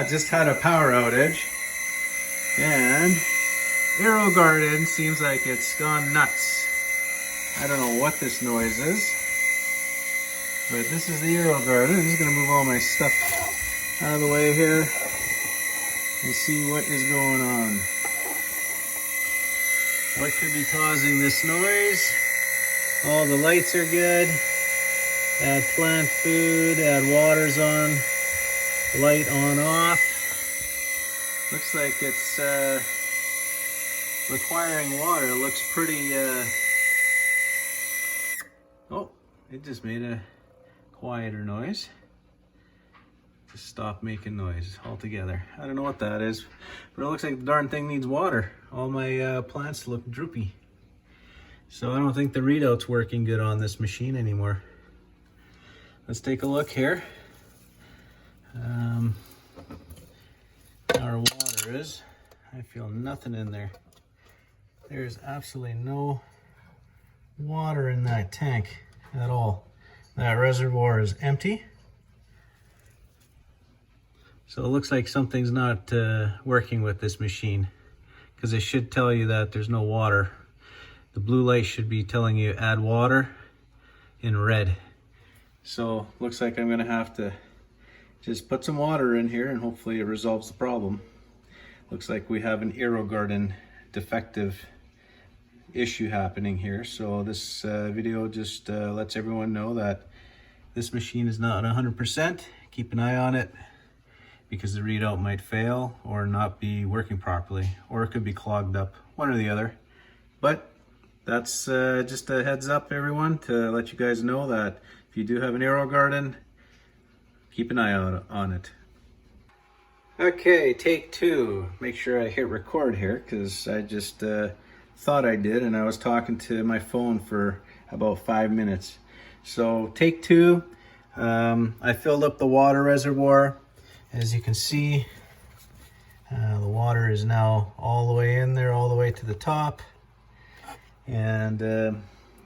I just had a power outage and AeroGarden seems like it's gone nuts. I don't know what this noise is, but this is the AeroGarden. I'm just gonna move all my stuff out of the way here and see what is going on. What could be causing this noise? All the lights are good. Add plant food, add waters on, light on off. Looks like it's requiring water. It looks pretty, oh, it just made a quieter noise. Just stop making noise altogether. I don't know what that is, but it looks like the darn thing needs water. All my plants look droopy. So I don't think the readout's working good on this machine anymore. Let's take a look here. Our water is, I feel nothing in there. There's absolutely no water in that tank at all. That reservoir is empty. So it looks like something's not working with this machine, because it should tell you that there's no water. The blue light should be telling you add water in red. So looks like I'm gonna have to just put some water in here and hopefully it resolves the problem. Looks like we have an AeroGarden defective issue happening here. So this video just lets everyone know that this machine is not 100%. Keep an eye on it, because the readout might fail or not be working properly, or it could be clogged up, one or the other. But that's just a heads up, everyone, to let you guys know that if you do have an AeroGarden, keep an eye out on it. Okay, take two. Make sure I hit record here, because I just thought I did, and I was talking to my phone for about 5 minutes. So take two. I filled up the water reservoir. As you can see, the water is now all the way in there, all the way to the top. And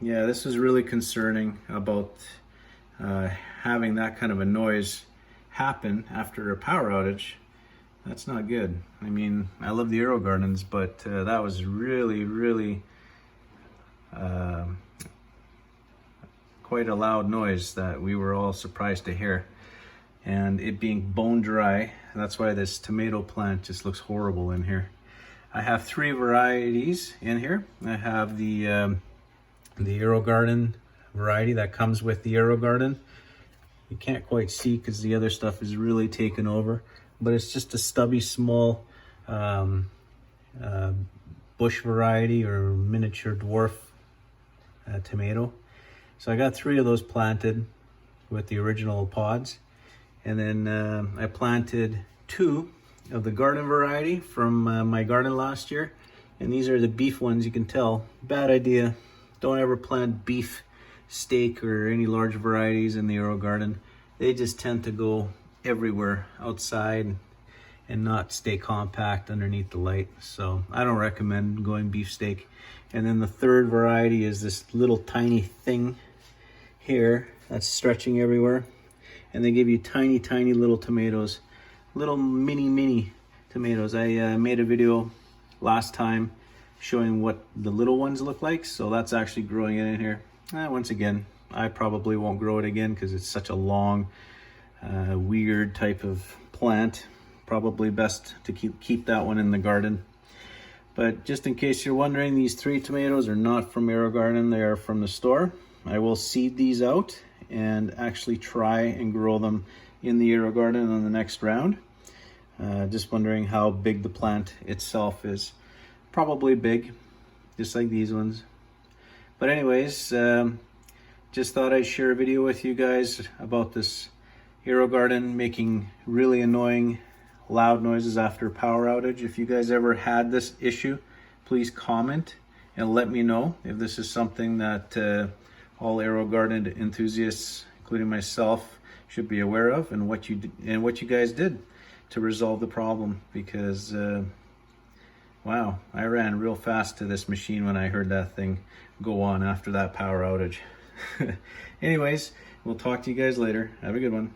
yeah, this is really concerning about having that kind of a noise happen after a power outage. That's not good. I mean, I love the AeroGardens, but that was really quite a loud noise that we were all surprised to hear. And it being bone dry, that's why this tomato plant just looks horrible in here. I have 3 varieties in here. I have the AeroGarden variety that comes with the AeroGarden. You can't quite see because the other stuff is really taken over, but it's just a stubby, small bush variety or miniature dwarf tomato. So I got 3 of those planted with the original pods. And then I planted 2 of the garden variety from my garden last year. And these are the beef ones. You can tell, bad idea. Don't ever plant beef steak or any large varieties in the AeroGarden. They just tend to go everywhere outside and not stay compact underneath the light. So I don't recommend going beef steak. And then the 3rd variety is this little tiny thing here that's stretching everywhere. And they give you tiny little tomatoes, little mini tomatoes. I made a video last time showing what the little ones look like, so that's actually growing it in here. Once again, I probably won't grow it again because it's such a long, weird type of plant. Probably best to keep that one in the garden. But just in case you're wondering, these 3 tomatoes are not from AeroGarden, they are from the store. I will seed these out and actually try and grow them in the AeroGarden on the next round. Just wondering how big the plant itself is. Probably big, just like these ones. But anyways, just thought I'd share a video with you guys about this AeroGarden making really annoying loud noises after a power outage. If you guys ever had this issue, please comment and let me know if this is something that all AeroGarden enthusiasts, including myself, should be aware of, and what you guys did to resolve the problem. Because wow, I ran real fast to this machine when I heard that thing go on after that power outage. Anyways, we'll talk to you guys later. Have a good one.